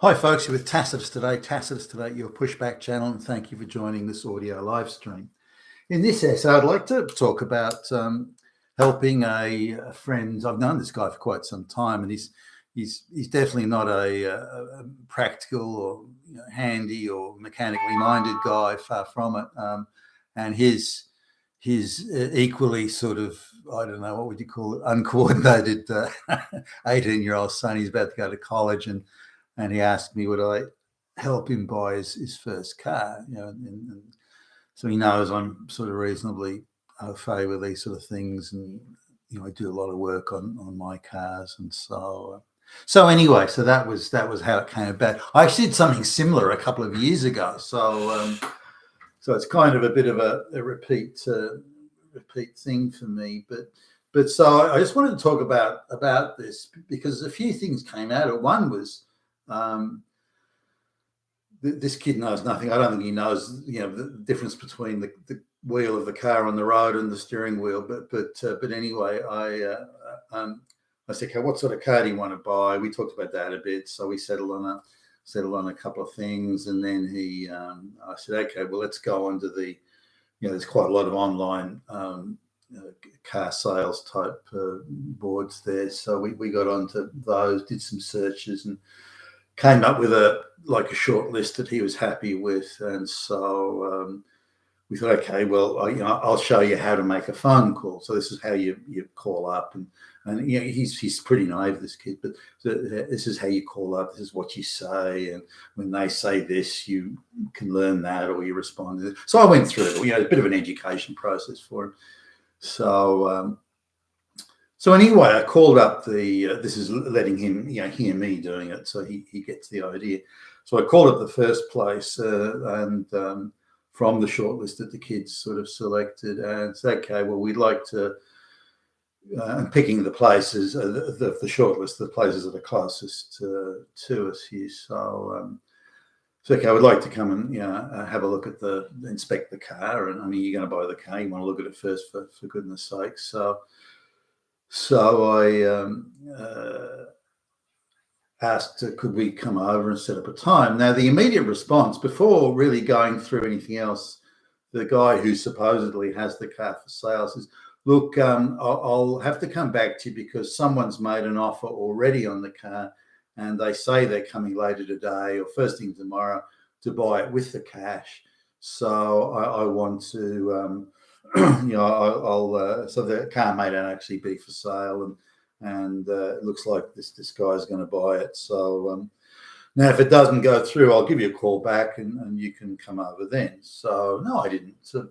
Hi folks, you're with Tacitus Today, your pushback channel, and thank you for joining this audio live stream. In this essay, I'd like to talk about helping a friend. I've known this guy for quite some time, and he's definitely not a practical or handy or mechanically minded guy, far from it. And his equally sort of, I don't know, what would you call it, uncoordinated 18-year-old son. He's about to go to college, and he asked me would I help him buy his first car, and so he knows I'm sort of reasonably au fait with these sort of things, and I do a lot of work on my cars, and so anyway, so that was how it came about. I actually did something similar a couple of years ago, so it's kind of a bit of a repeat thing for me, but so I just wanted to talk about this because a few things came out of it. One was this kid knows nothing. I don't think he knows, the difference between the wheel of the car on the road and the steering wheel. But anyway, I said, okay, what sort of car do you want to buy? We talked about that a bit, so we settled on a couple of things, and then I said, okay, well, let's go on to the, there's quite a lot of online car sales type boards there, so we got onto those, did some searches, and came up with a short list that he was happy with. And so we thought, okay, well, I'll show you how to make a phone call. So this is how you call up, and he's pretty naive, this kid, but this is how you call up. This is what you say, and when they say this, you can learn that, or you respond to it. So I went through it. A bit of an education process for him. So anyway, I called up this is letting him, hear me doing it, so he gets the idea. So I called up the first place, and from the shortlist that the kids sort of selected, and said, okay, well, we'd like to, and picking the places, the shortlist, the places that are closest to us here. So okay, I would like to come and have a look at inspect the car, and I mean, you're going to buy the car, you want to look at it first, for goodness sake. So I asked, could we come over and set up a time? Now, the immediate response, before really going through anything else, the guy who supposedly has the car for sale says, look, I'll have to come back to you because someone's made an offer already on the car, and they say they're coming later today or first thing tomorrow to buy it with the cash. So I want to... so the car may not actually be for sale, and it looks like this guy's going to buy it. So now, if it doesn't go through, I'll give you a call back, and you can come over then. So no, I didn't. So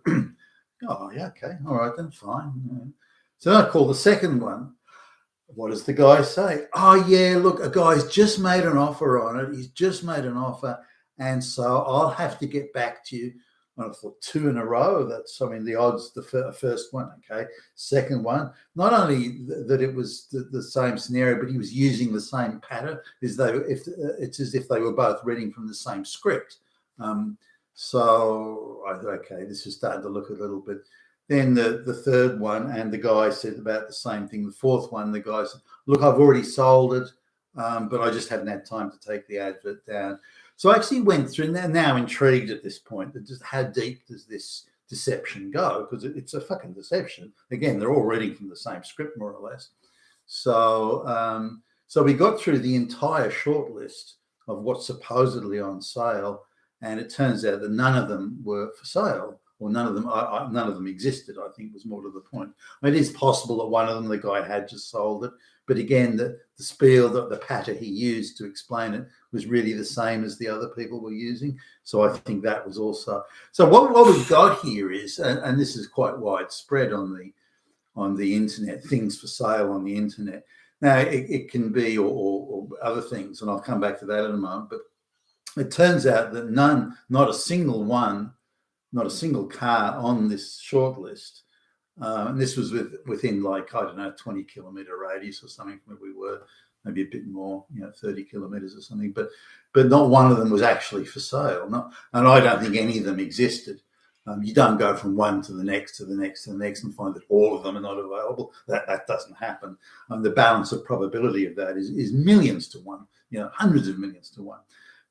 oh yeah, okay, all right then, fine. So I call the second one. What does the guy say? Oh yeah, look, a guy's just made an offer on it. He's just made an offer, and so I'll have to get back to you. I thought, 2 in a row. That's, I mean, the odds. The first one, okay. Second one, not only that it was the same scenario, but he was using the same pattern, it's as if they were both reading from the same script. So I thought, okay, this is starting to look a little bit. Then the third one, and the guy said about the same thing. The fourth one, the guy said, look, I've already sold it, but I just haven't had time to take the advert down. So I actually went through, and now intrigued at this point, just how deep does this deception go? Because it's a fucking deception. Again, they're all reading from the same script, more or less. So so we got through the entire short list of what's supposedly on sale, and it turns out that none of them were for sale, or none of them existed, I think, was more to the point. It is possible that one of them, the guy had just sold it, but again, the spiel, the patter he used to explain it was really the same as the other people were using. So I think that was also. So what we've got here is, and this is quite widespread on the internet, things for sale on the internet. Now it can be or other things, and I'll come back to that in a moment. But it turns out that not a single car on this short list. And this was within 20-kilometer radius or something from where we were, maybe a bit more, 30 kilometers or something. But not one of them was actually for sale. And I don't think any of them existed. You don't go from one to the next to the next to the next and find that all of them are not available. That doesn't happen. The balance of probability of that is millions to one, hundreds of millions to one.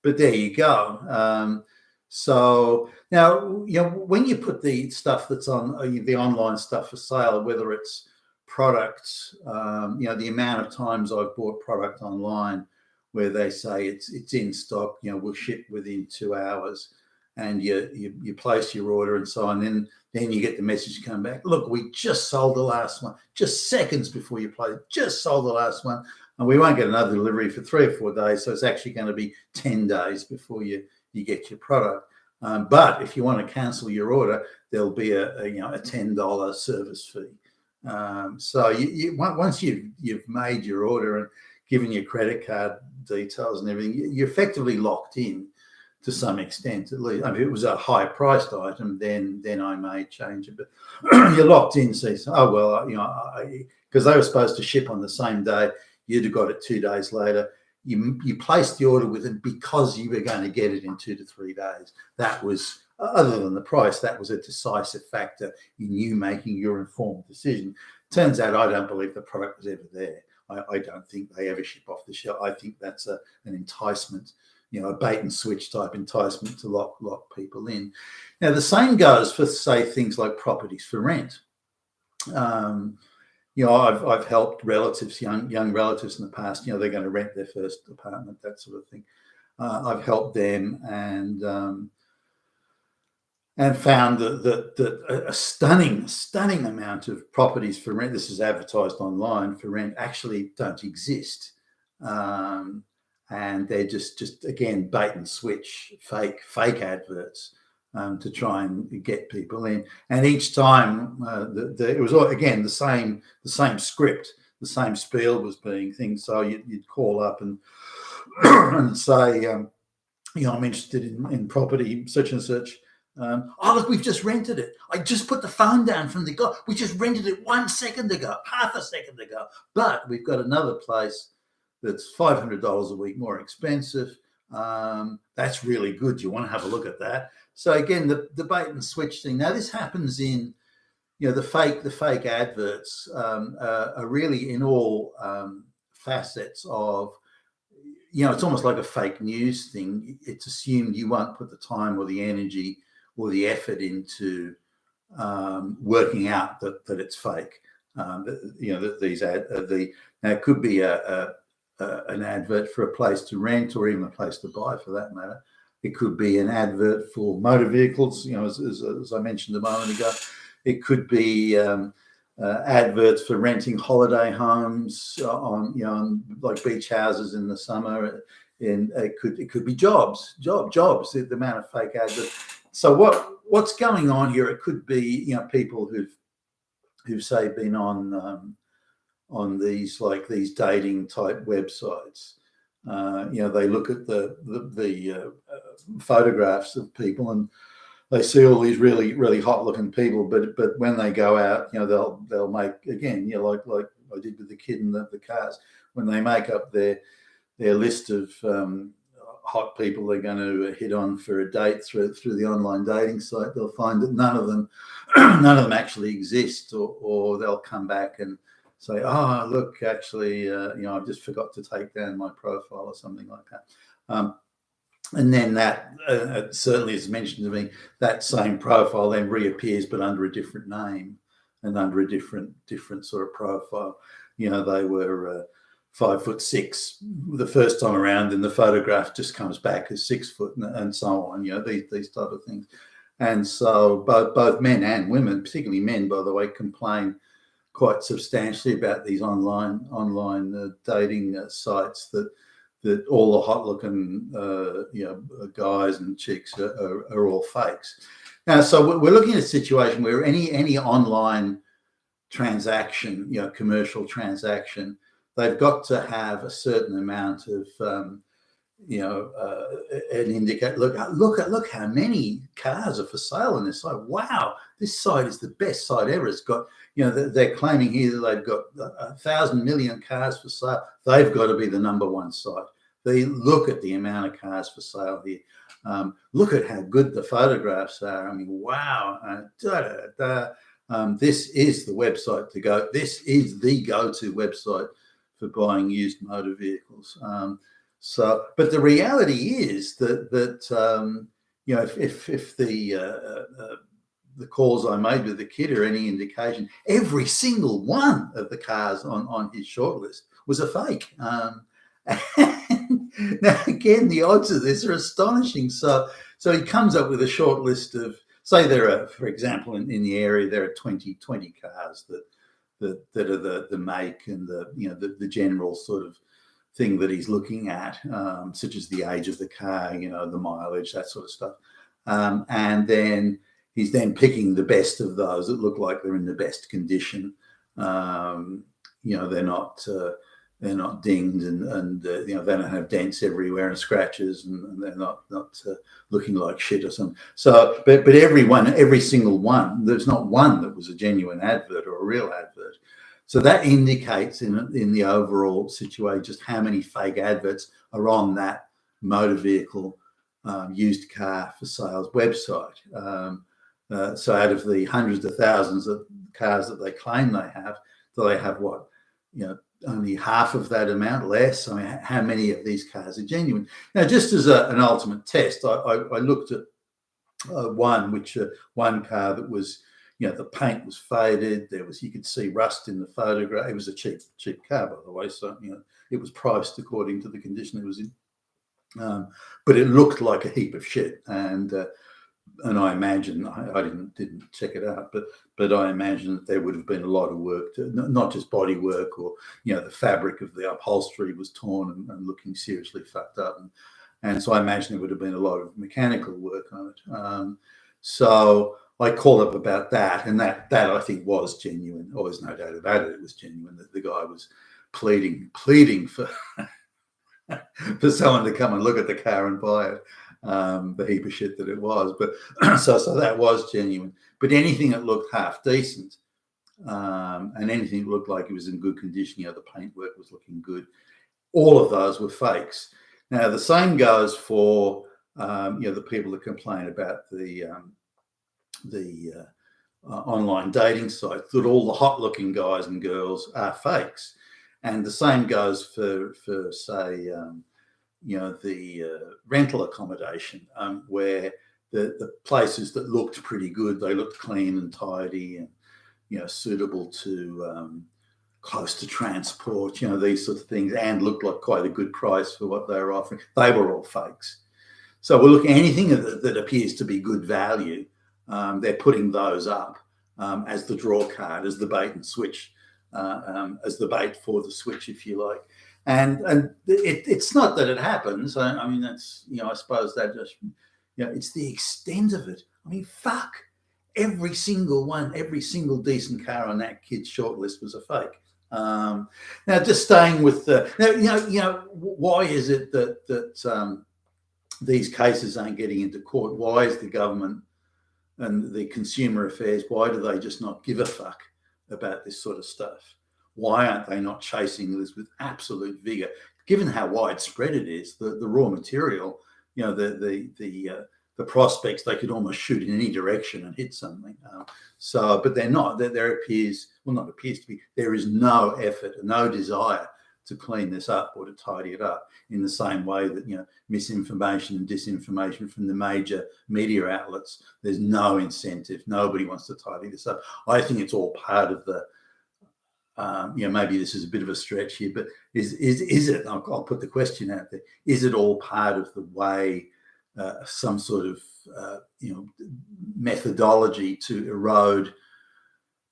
But there you go. So now, when you put the stuff that's on the online stuff for sale, whether it's products, the amount of times I've bought product online where they say it's in stock, we'll ship within 2 hours, and you place your order and so on, and then you get the message come back, look, we just sold the last one, just seconds before you place, just sold the last one, and we won't get another delivery for 3 or 4 days, so it's actually going to be 10 days before you get your product. But if you want to cancel your order, there'll be a $10 service fee. So once you've made your order and given your credit card details and everything, you're effectively locked in to some extent, at least. I mean, if it was a high-priced item, then I may change it. But you're locked in. So, oh well, because they were supposed to ship on the same day, you'd have got it 2 days later. You placed the order with them because you were going to get it in 2 to 3 days. That was, other than the price, that was a decisive factor in you making your informed decision. Turns out I don't believe the product was ever there. I don't think they ever ship off the shelf. I think that's an enticement, a bait and switch type enticement to lock people in. Now, the same goes for, say, things like properties for rent. I've helped relatives, young relatives in the past. They're going to rent their first apartment, that sort of thing. I've helped them and found that a stunning amount of properties for rent, this is advertised online for rent, actually don't exist, and they're just again bait and switch, fake adverts. To try and get people in, and each time it was again the same script, the same spiel was being things. So you'd call up and and say, I'm interested in property such and such. Oh look, we've just rented it. I just put the phone down from the guy. We just rented it 1 second ago, half a second ago. But we've got another place that's $500 a week more expensive. That's really good. You want to have a look at that. So again, the bait and switch thing. Now this happens in, the fake adverts are really in all facets of, it's almost like a fake news thing. It's assumed you won't put the time or the energy or the effort into working out that it's fake. Now it could be an advert for a place to rent or even a place to buy, for that matter. It could be an advert for motor vehicles, as I mentioned a moment ago. It could be adverts for renting holiday homes on like beach houses in the summer. And it could be jobs. The amount of fake adverts. So what's going on here? It could be people who've say been on these dating type websites. They look at the photographs of people and they see all these really, really hot looking people, but when they go out, they'll make, again, like I did with the kid in the cars, when they make up their list of hot people they're going to hit on for a date through the online dating site, they'll find that none of them actually exist, or they'll come back and say, oh, look, actually, I just forgot to take down my profile or something like that. And then that certainly is mentioned to me, that same profile then reappears, but under a different name and under a different sort of profile. They were 5'6" the first time around, and the photograph just comes back as 6 foot and so on, these type of things. And so both men and women, particularly men, by the way, complain quite substantially about these online dating sites that all the hot-looking guys and chicks are all fakes. Now, so we're looking at a situation where any online transaction, commercial transaction, they've got to have a certain amount of an indicator. Look how many cars are for sale on this site. Wow, this site is the best site ever. It's got, they're claiming here that they've got 1,000 million cars for sale. They've got to be the number one site. They look at the amount of cars for sale here. Look at how good the photographs are. I mean, wow. This is the website to go. This is the go-to website for buying used motor vehicles. But the reality is that you know, if the calls I made with the kid are any indication, every single one of the cars on his shortlist was a fake. Now, again, the odds of this are astonishing. So he comes up with a short list of, say there are, for example, in the area, there are 20 cars that are the make and the general sort of thing that he's looking at, such as the age of the car, the mileage, that sort of stuff. And then he's then picking the best of those that look like they're in the best condition. They're not dinged and they don't have dents everywhere and scratches and they're not looking like shit or something. So, but every single one, there's not one that was a genuine advert or a real advert. So that indicates in the overall situation just how many fake adverts are on that motor vehicle used car for sales website. So out of the hundreds of thousands of cars that they claim they have, do they have what? Only half of that amount, less. I mean, how many of these cars are genuine? Now, just as an ultimate test, I looked at one car that was, the paint was faded. You could see rust in the photograph. It was a cheap car, by the way. So, it was priced according to the condition it was in. But it looked like a heap of shit. And I imagine, I didn't check it out, but I imagine that there would have been a lot of work, not just body work, or the fabric of the upholstery was torn and looking seriously fucked up, and so I imagine there would have been a lot of mechanical work on it. So I called up about that, and that I think was genuine. Oh, there's no doubt about it. It was genuine. That the guy was pleading for for someone to come and look at the car and buy it. The heap of shit that it was, but so that was genuine. But anything that looked half decent, and anything that looked like it was in good condition, the paintwork was looking good, all of those were fakes. Now the same goes for the people that complain about the online dating sites, that all the hot-looking guys and girls are fakes, and the same goes for say. The rental accommodation, where the places that looked pretty good, they looked clean and tidy and, suitable to close to transport, these sorts of things, and looked like quite a good price for what they were offering. They were all fakes. So we're looking at anything that appears to be good value. They're putting those up as the draw card, as the bait and switch, as the bait for the switch, if you like. And it's not that it happens. I mean, that's, I suppose that just, it's the extent of it. I mean, fuck, every single decent car on that kid's shortlist was a fake. Now, just staying with why is it that these cases aren't getting into court? Why is the government and the Consumer Affairs, why do they just not give a fuck about this sort of stuff? Why aren't they not chasing this with absolute vigor? Given how widespread it is, the raw material, the prospects, they could almost shoot in any direction and hit something. But they're not. There appears to be, there is no effort, no desire to clean this up or to tidy it up in the same way that, misinformation and disinformation from the major media outlets, there's no incentive. Nobody wants to tidy this up. I think it's all part of the, maybe this is a bit of a stretch here, but is it, I'll put the question out there, is it all part of the way, some sort of, methodology to erode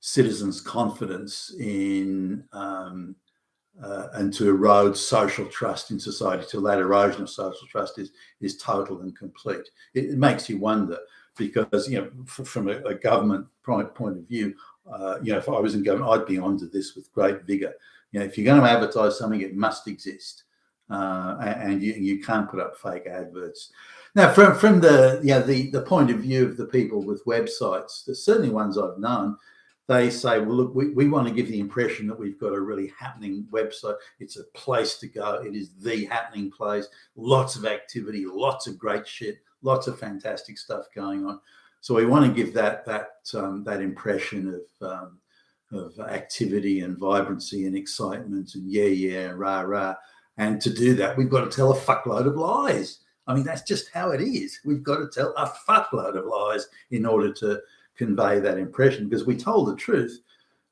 citizens' confidence in, and to erode social trust in society, till that erosion of social trust is total and complete? It makes you wonder, because, from a government point of view, if I was in government, I'd be onto this with great vigor. If you're going to advertise something, it must exist, and you can't put up fake adverts. Now, from the point of view of the people with websites, there's certainly ones I've known. They say, well, look, we want to give the impression that we've got a really happening website. It's a place to go. It is the happening place. Lots of activity, lots of great shit, lots of fantastic stuff going on. So we want to give that impression of activity and vibrancy and excitement and yeah, rah, rah. And to do that, we've got to tell a fuckload of lies. I mean, that's just how it is. We've got to tell a fuckload of lies in order to convey that impression, because we told the truth.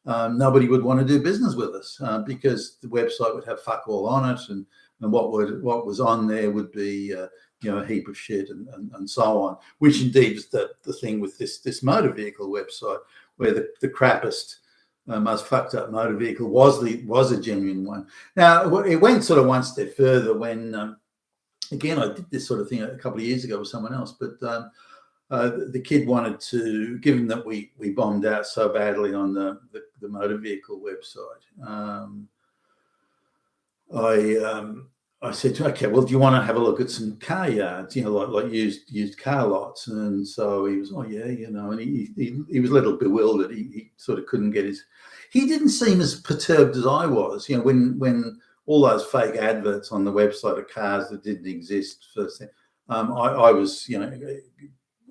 Nobody would want to do business with us because the website would have fuck all on it, and what was on there would be a heap of shit and so on. Which indeed is the thing with this motor vehicle website, where the crappiest, most fucked up motor vehicle was a genuine one. Now it went sort of one step further when again I did this sort of thing a couple of years ago with someone else, but the kid wanted to, given that we bombed out so badly on the motor vehicle website, I said to him, okay, well, do you want to have a look at some car yards, like used car lots? And so he was, oh yeah, and he was a little bewildered. He sort of couldn't get he didn't seem as perturbed as I was, when all those fake adverts on the website of cars that didn't exist first. I was,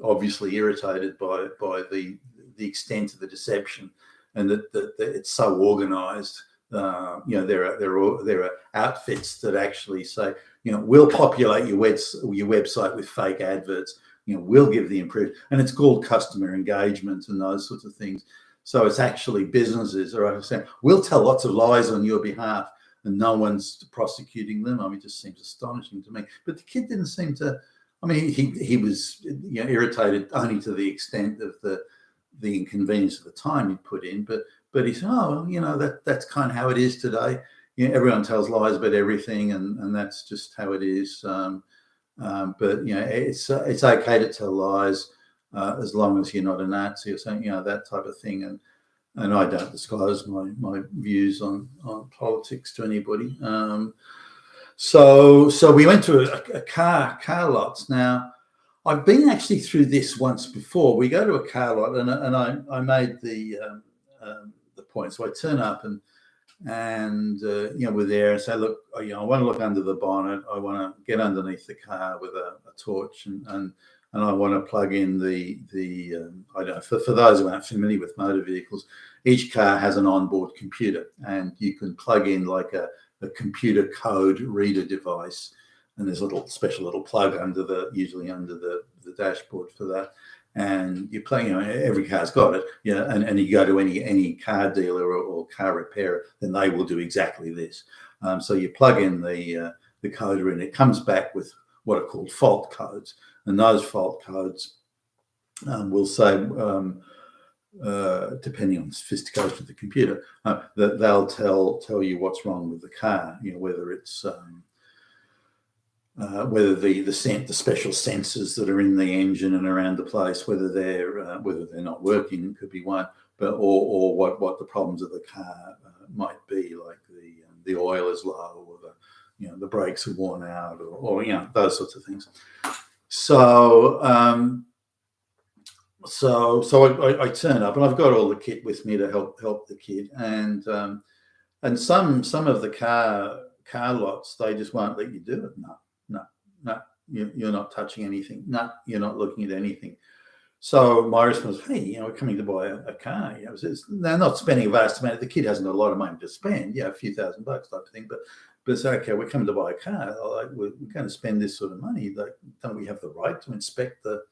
obviously irritated by the extent of the deception, and that it's so organized. There are outfits that actually say, we'll populate your website with fake adverts. We'll give the impression, and it's called customer engagement and those sorts of things. So it's actually businesses are saying, we'll tell lots of lies on your behalf, and no one's prosecuting them. I mean, it just seems astonishing to me. But the kid didn't seem to. I mean, he was irritated only to the extent of the inconvenience of the time he put in, but he said, oh, that's kind of how it is today. Everyone tells lies about everything, and that's just how it is. But it's okay to tell lies as long as you're not a Nazi or something, that type of thing. And I don't disclose my views on politics to anybody. So we went to a car lots. Now, I've been actually through this once before. We go to a car lot, and I made the point. So I turn up and we're there and say, look, I want to look under the bonnet. I want to get underneath the car with a torch, and I want to plug in the I don't know, for those who aren't familiar with motor vehicles, each car has an onboard computer, and you can plug in like a computer code reader device, and there's a special little plug usually under the dashboard for that. And you play, every car's got it, and you go to any car dealer or car repairer, then they will do exactly this. So you plug in the coder, and it comes back with what are called fault codes, and those fault codes will say, depending on the sophistication of the computer, that they'll tell you what's wrong with the car. Whether it's whether the special sensors that are in the engine and around the place, whether they're not working, could be one, but or what the problems of the car might be, like the oil is low, or the brakes are worn out, or those sorts of things. So I turn up, and I've got all the kit with me to help the kid, and some of the car lots, they just won't let you do it. No, you're not touching anything. No, you're not looking at anything. So my response was, hey, we're coming to buy a car. They're not spending a vast amount. The kid hasn't got a lot of money to spend, a few $1,000 type of thing. But it's okay, we're coming to buy a car. We're going to spend this sort of money. Don't we have the right to inspect the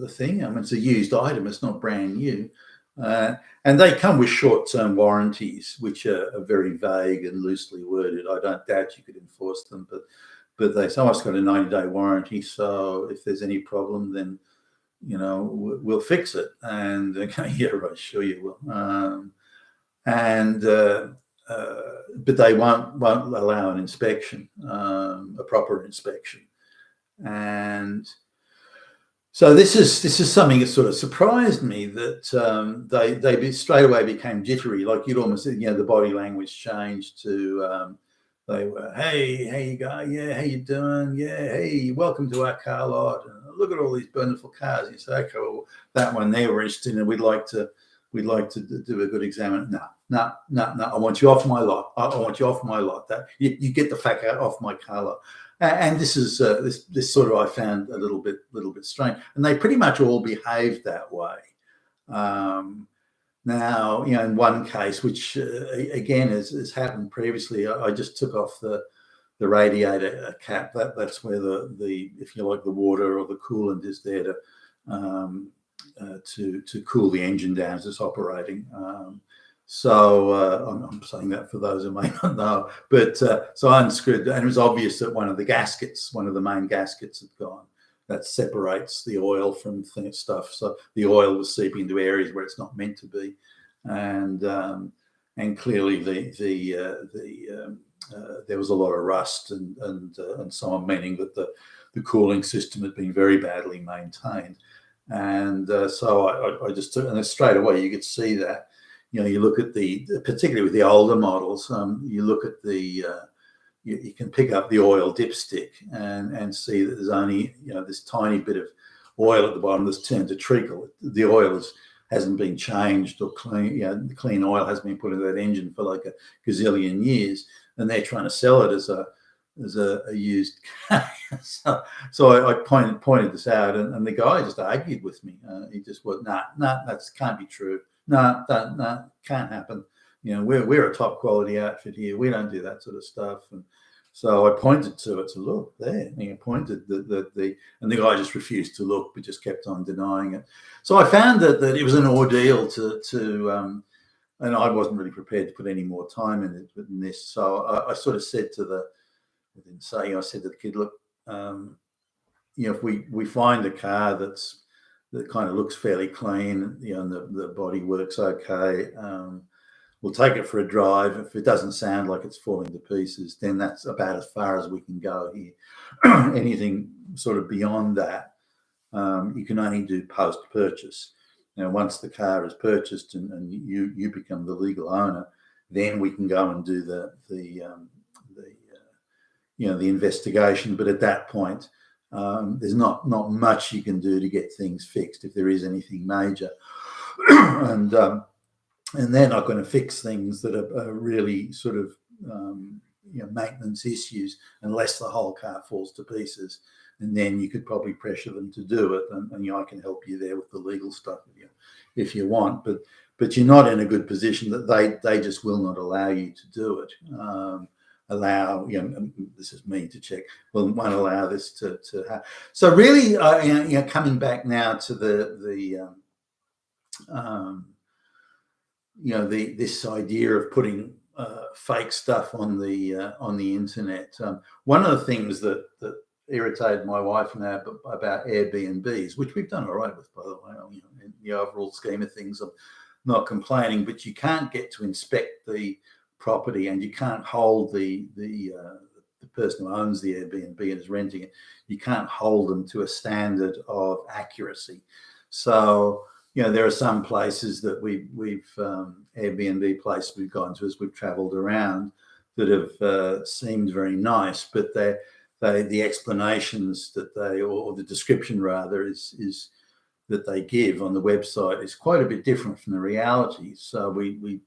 thing? I mean, it's a used item. It's not brand new. And they come with short-term warranties, which are very vague and loosely worded. I don't doubt you could enforce them, but they say, it's got a 90-day warranty, so if there's any problem, then we'll fix it. And okay, yeah, right, sure you will. But they won't allow an inspection, a proper inspection. And so this is something that sort of surprised me, that they straight away became jittery. Like you'd almost, the body language changed to they were, hey, how you going? Yeah, how you doing? Yeah, hey, welcome to our car lot. Look at all these wonderful cars. And you say, okay, well, that one there we're interested in. We'd like to do a good examine. No. I want you off my lot. I want you off my lot. That you get the fuck out off my car lot. And this is this sort of I found a little bit strange, and they pretty much all behaved that way. Now, in one case, which again has happened previously, I just took off the radiator cap. That's where the if you like the water or the coolant is there to cool the engine down as it's operating. So I'm saying that for those who may not know. But so I unscrewed, and it was obvious that one of the main gaskets had gone. That separates the oil from stuff. So the oil was seeping into areas where it's not meant to be, and clearly there was a lot of rust and so on, meaning that the cooling system had been very badly maintained. And so I just took, and straight away you could see that. You look at particularly with the older models, you look at you can pick up the oil dipstick and see that there's only this tiny bit of oil at the bottom that's turned to treacle. The oil hasn't been changed or clean. The clean oil hasn't been put into that engine for like a gazillion years, and they're trying to sell it as a used car. So I pointed this out, and the guy just argued with me. He just went, "Nah, that can't be true. No, that can't happen. We're a top quality outfit here. We don't do that sort of stuff." And so I pointed to it. So look there. And he pointed and the guy just refused to look, but just kept on denying it. So I found that it was an ordeal to and I wasn't really prepared to put any more time in this. So I sort of said I said to the kid, look, if we find a car that kind of looks fairly clean, and the body works okay, we'll take it for a drive. If it doesn't sound like it's falling to pieces, then that's about as far as we can go here. Anything sort of beyond that, you can only do post-purchase. Once the car is purchased and you become the legal owner, then we can go and do the investigation. But at that point, there's not much you can do to get things fixed if there is anything major, and they're not going to fix things that are really sort of maintenance issues unless the whole car falls to pieces, and then you could probably pressure them to do it, and I can help you there with the legal stuff if you want, but you're not in a good position that they just will not allow you to do it. This is me to check, won't allow this to happen. So really, coming back now to this idea of putting fake stuff on the internet. One of the things that irritated my wife and I about Airbnbs, which we've done all right with, by the way, in the overall scheme of things, I'm not complaining, but you can't get to inspect the property, and you can't hold the person who owns the Airbnb and is renting it. You can't hold them to a standard of accuracy. So there are some places that we've Airbnb places we've gone to as we've travelled around that have seemed very nice, but the explanations that or the description rather is that they give on the website is quite a bit different from the reality. So we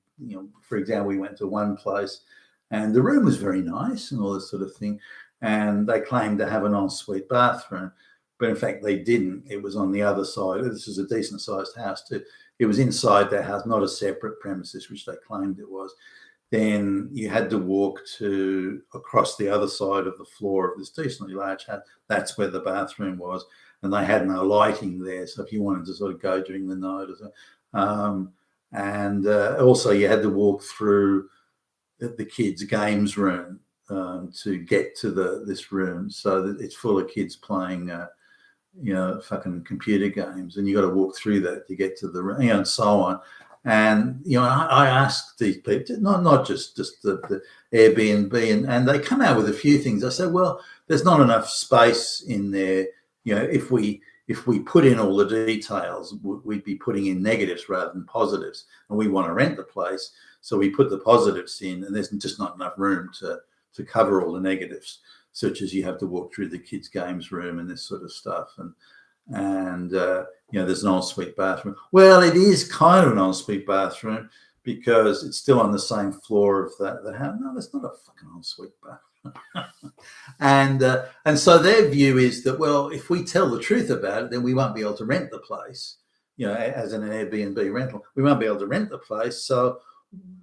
for example, we went to one place and the room was very nice and all this sort of thing, and they claimed to have an ensuite bathroom, but in fact they didn't. It was on the other side. This is a decent sized house too. It was inside their house, not a separate premises, which they claimed it was. Then you had to walk across the other side of the floor of this decently large house. That's where the bathroom was, and they had no lighting there. So if you wanted to sort of go during the night or so, and also you had to walk through the kids' games room to get to this room. So that it's full of kids playing, fucking computer games, and you got to walk through that to get to the room, and so on. And I asked these people, not just the Airbnb, and they come out with a few things. I said, well, there's not enough space in there. If we put in all the details, we'd be putting in negatives rather than positives, and we want to rent the place, so we put the positives in, and there's just not enough room to cover all the negatives, such as you have to walk through the kids' games room and this sort of stuff, and there's an ensuite bathroom. Well, it is kind of an ensuite bathroom, because it's still on the same floor of the house. No, that's not a fucking ensuite bath. And so their view is that, well, if we tell the truth about it, then we won't be able to rent the place, as an Airbnb rental. We won't be able to rent the place. So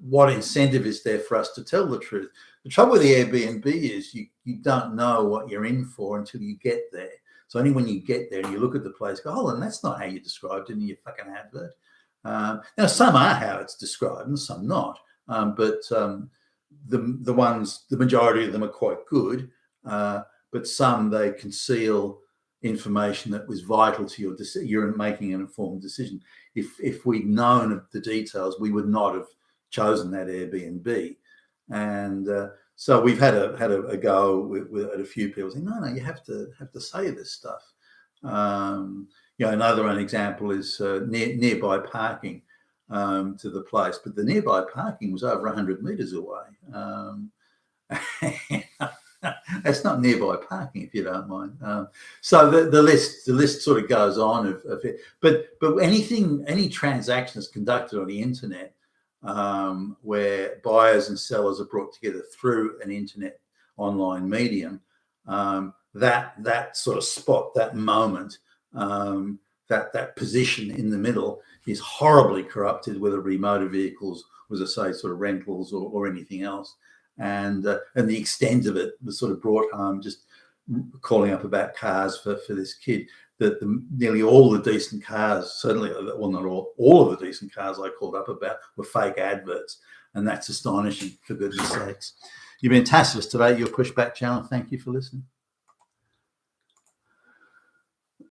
what incentive is there for us to tell the truth? The trouble with the Airbnb is you don't know what you're in for until you get there. So only when you get there and you look at the place, go, hold on, that's not how you described it in your fucking advert. Now, some are how it's described and some not. But the majority of them are quite good. But some, they conceal information that was vital to your decision. You're making an informed decision. If we'd known the details, we would not have chosen that Airbnb. And so we've had a go at a few people saying, no, you have to say this stuff. Another one example is nearby parking to the place, but the nearby parking was over 100 meters away. That's not nearby parking, if you don't mind. So the list sort of goes on of it. But any transaction that's conducted on the internet, where buyers and sellers are brought together through an internet online medium, that sort of spot, that moment, that position in the middle is horribly corrupted, whether it be motor vehicles, was I say, sort of rentals or anything else. And the extent of it was sort of brought home, just calling up about cars for this kid, that nearly all the decent cars, certainly, well, not all of the decent cars I called up about were fake adverts. And that's astonishing, for goodness sakes. You've been Tacitus today, your Pushback channel. Thank you for listening.